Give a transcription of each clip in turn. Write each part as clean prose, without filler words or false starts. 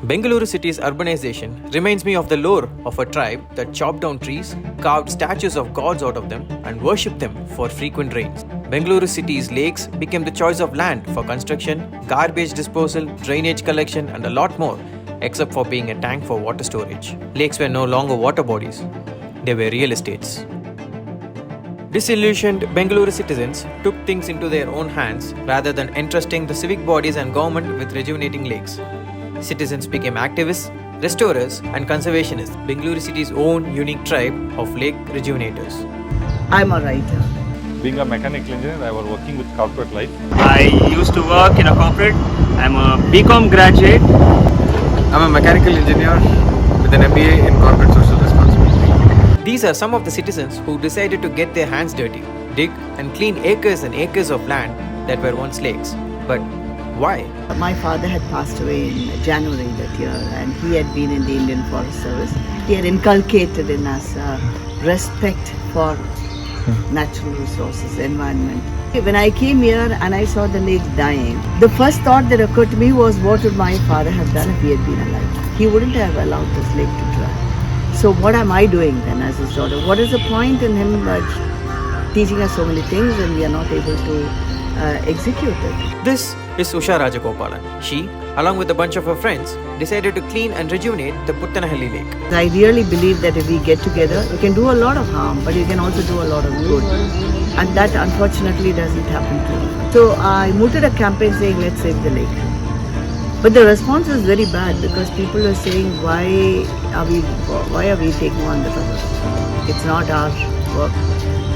Bengaluru city's urbanization reminds me of the lore of a tribe that chopped down trees, carved statues of gods out of them, and worshipped them for frequent rains. Bengaluru city's lakes became the choice of land for construction, garbage disposal, drainage collection, and a lot more, except for being a tank for water storage. Lakes were no longer water bodies, they were real estates. Disillusioned Bengaluru citizens took things into their own hands rather than entrusting the civic bodies and government with rejuvenating lakes. Citizens became activists, restorers, and conservationists, Bengaluru city's own unique tribe of lake rejuvenators. I'm a writer. Being a mechanical engineer, I was working with corporate life. I used to work in a corporate. I'm a BCom graduate. I'm a mechanical engineer with an MBA in corporate social responsibility. These are some of the citizens who decided to get their hands dirty, dig and clean acres and acres of land that were once lakes. But why? My father had passed away in January that year, and he had been in the Indian Forest Service. He had inculcated in us respect for natural resources, environment. When I came here and I saw the lake dying, the first thought that occurred to me was, what would my father have done if he had been alive? He wouldn't have allowed this lake to dry. So what am I doing then as his daughter? What is the point in him teaching us so many things and we are not able to execute it? This is Usha Rajagopalan. She, along with a bunch of her friends, decided to clean and rejuvenate the Puttanahalli lake. I really believe that if we get together, we can do a lot of harm, but we can also do a lot of good. And that unfortunately doesn't happen too often. So I mooted a campaign saying, let's save the lake. But the response was very bad because people were saying, why are we taking on the trouble? It's not our work.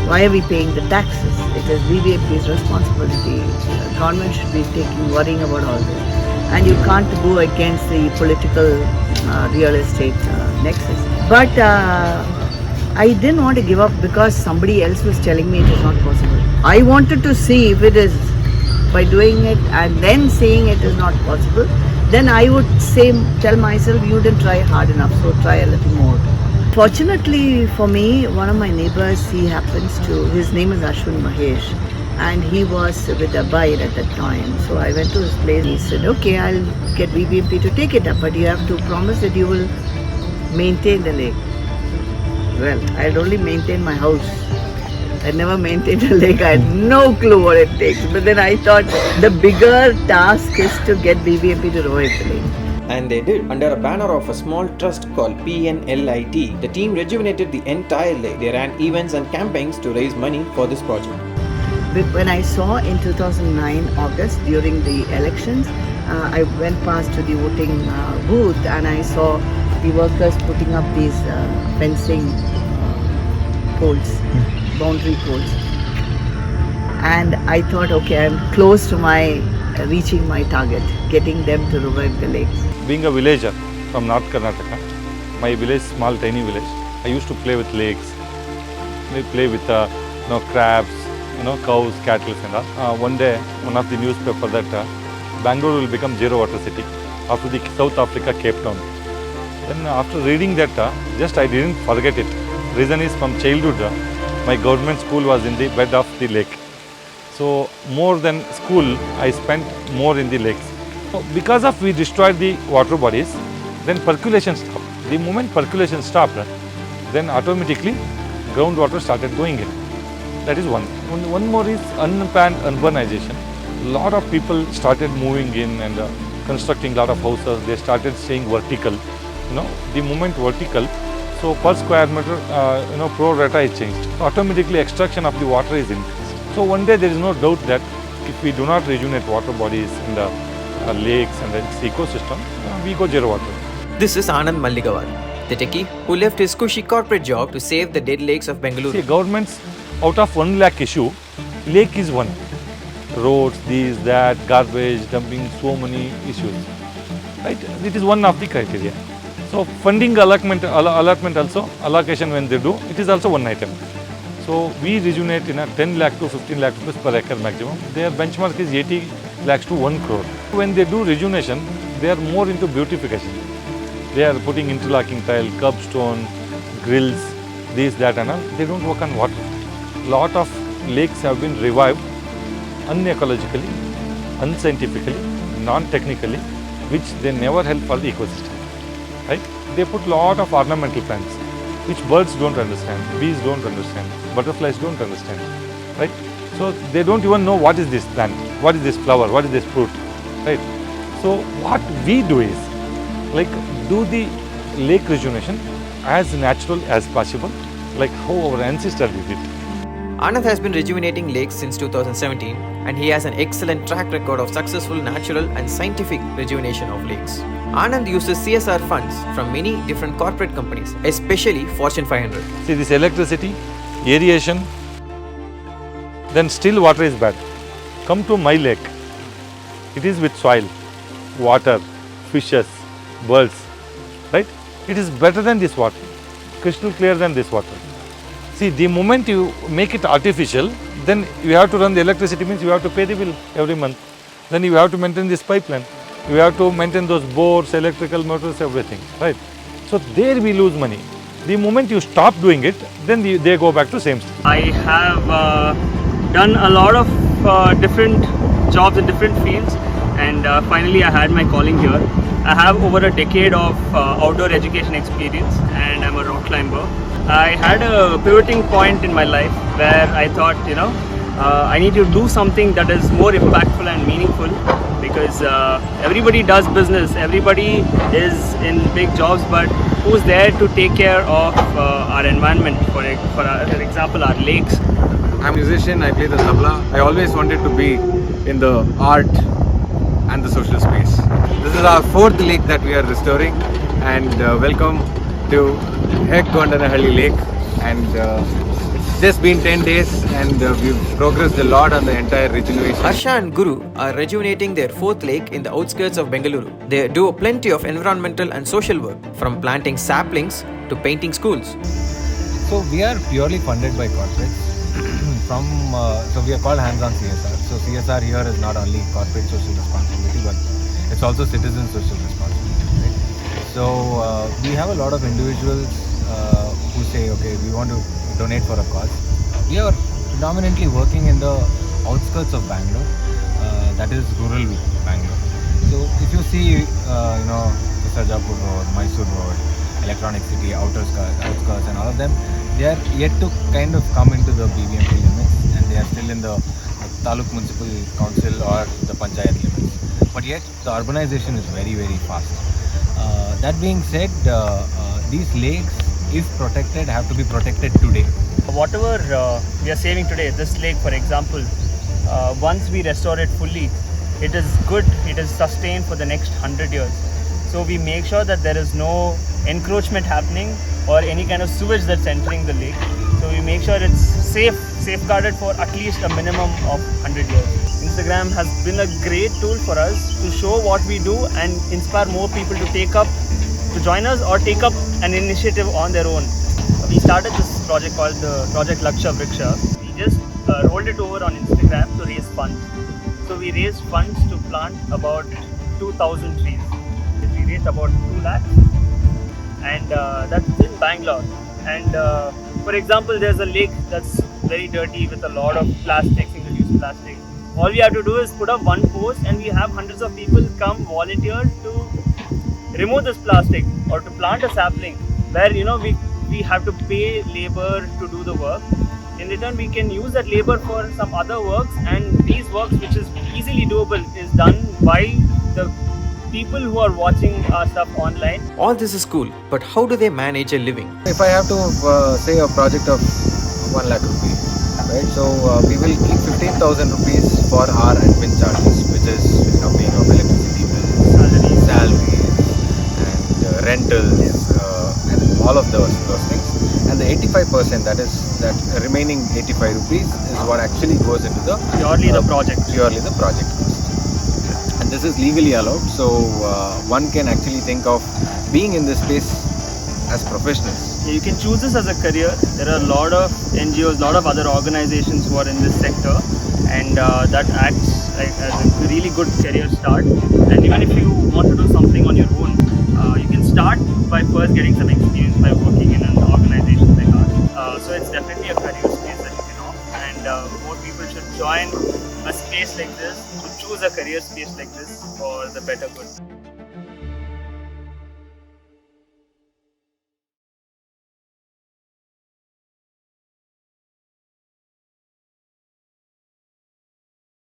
Why are we paying the taxes? It is BBMP's responsibility. The government should be worrying about all this. And you can't go against the political real estate nexus. But I didn't want to give up because somebody else was telling me it is not possible. I wanted to see if it is, by doing it and then saying it is not possible, then I would tell myself, you didn't try hard enough, so try a little more. Fortunately for me, one of my neighbors, his name is Ashwin Mahesh, and he was with a buyer at that time. So I went to his place. He said, okay, I'll get BBMP to take it up, but you have to promise that you will maintain the lake. Well, I had only maintained my house. I never maintained a lake. I had no clue what it takes. But then I thought the bigger task is to get BBMP to revive the lake. And they did. Under a banner of a small trust called PNLIT, the team rejuvenated the entire lake. They ran events and campaigns to raise money for this project. When I saw in 2009 August during the elections, I went past to the voting booth and I saw the workers putting up these fencing poles, boundary poles. And I thought, okay, I'm close to reaching my target, getting them to revive the lakes. Being a villager from North Karnataka, my village, small tiny village, I used to play with lakes. We play with crabs, cows, cattle and all. One day, one of the newspaper that Bangalore will become zero water city after the South Africa Cape Town. Then after reading that, I didn't forget it. Reason is from childhood, my government school was in the bed of the lake. So more than school, I spent more in the lakes. So because of we destroyed the water bodies, then percolation stopped. The moment percolation stopped, then automatically groundwater started going in. That is one. One more is unplanned urbanization. A lot of people started moving in and constructing a lot of houses. They started staying vertical. The moment vertical, so per square meter, pro rata is changed. Automatically extraction of the water is increased. So one day there is no doubt that if we do not rejuvenate water bodies in the lakes and the ecosystem, we go zero water. This is Anand Malligavad, the techie who left his cushy corporate job to save the dead lakes of Bengaluru. See, governments, out of 1 lakh issue, lake is one. Roads, this, that, garbage, dumping, so many issues. Right? It is one of the criteria. So funding allotment also, allocation when they do, it is also one item. So we rejuvenate in a 10 lakh to 15 lakh rupees per acre maximum. Their benchmark is 80 lakhs to 1 crore. When they do rejuvenation, they are more into beautification. They are putting interlocking tile, curbstone, grills, this, that and all. They don't work on water. Lot of lakes have been revived unecologically, unscientifically, non-technically, which they never help for the ecosystem. Right? They put lot of ornamental plants, which birds don't understand, bees don't understand, butterflies don't understand. Right? So they don't even know what is this plant, what is this flower, what is this fruit. Right? So what we do is like do the lake rejuvenation as natural as possible, like how our ancestors did it. Anand has been rejuvenating lakes since 2017 and he has an excellent track record of successful natural and scientific rejuvenation of lakes. Anand uses CSR funds from many different corporate companies, especially Fortune 500. See this electricity, aeration, then still water is bad. Come to my lake. It is with soil, water, fishes, birds, right? It is better than this water, crystal clear than this water. See, the moment you make it artificial, then you have to run the electricity, means you have to pay the bill every month. Then you have to maintain this pipeline. You have to maintain those bores, electrical motors, everything, right? So there we lose money. The moment you stop doing it, then they go back to same state. I have done a lot of different jobs in different fields, and finally I had my calling here. I have over a decade of outdoor education experience, and I'm a rock climber. I had a pivoting point in my life where I thought, I need to do something that is more impactful and meaningful, because everybody does business, everybody is in big jobs, but who's there to take care of our environment, for example, our lakes. I'm a musician, I play the tabla. I always wanted to be in the art and the social space. This is our fourth lake that we are restoring, and welcome to Gondanahalli Lake. And it's just been 10 days and we've progressed a lot on the entire rejuvenation. Harsha and Guru are rejuvenating their fourth lake in the outskirts of Bengaluru. They do plenty of environmental and social work, from planting saplings to painting schools. So we are purely funded by corporates. So we are called hands-on CSR. So CSR here is not only corporate social responsibility, but it's also citizen social responsibility. Right? So we have a lot of individuals who say, okay, we want to donate for a cause. We are predominantly working in the outskirts of Bangalore, that is rural Bangalore. So if you see, Sarjapur Road, Mysore Road, Electronic City, outskirts and all of them, they are yet to kind of come into the BBMP limits, and they are still in the Taluk Municipal Council or the Panchayat limits. But yet the urbanization is very, very fast. That being said, these lakes, if protected, have to be protected today. Whatever we are saving today, this lake for example, once we restore it fully, it is good, it is sustained for the next 100 years. So we make sure that there is no encroachment happening or any kind of sewage that's entering the lake. So we make sure it's safeguarded for at least a minimum of 100 years. Instagram has been a great tool for us to show what we do and inspire more people to join us or take up an initiative on their own. We started this project called the Project Laksha Vriksha. We just rolled it over on Instagram to raise funds. So we raised funds to plant about 2,000 trees. We raised about 2 lakhs, and that's in Bangalore. And for example, there's a lake that's very dirty with a lot of plastic, single-use plastic. All we have to do is put up one post, and we have hundreds of people come volunteer to remove this plastic or to plant a sapling, where we have to pay labor to do the work. In return, we can use that labor for some other works, and these works, which is easily doable, is done by the people who are watching our stuff online. All this is cool, but how do they manage a living? If I have to say a project of 1 lakh rupees, right? So we will keep 15,000 rupees for our admin charges, which is paying of electricity bills, salaries, and rentals, and all of those things. And the 85%, that remaining 85 rupees, is what actually goes into the Purely the project cost. And this is legally allowed, so one can actually think of being in this space as professionals. You can choose this as a career. There are a lot of NGOs, a lot of other organizations who are in this sector, and that acts like as a really good career start. And even if you want to do something on your own, you can start by first getting some experience by working in an organization like ours. So it's definitely a career space that you can opt, and more people should join a space like this, to choose a career space like this for the better good.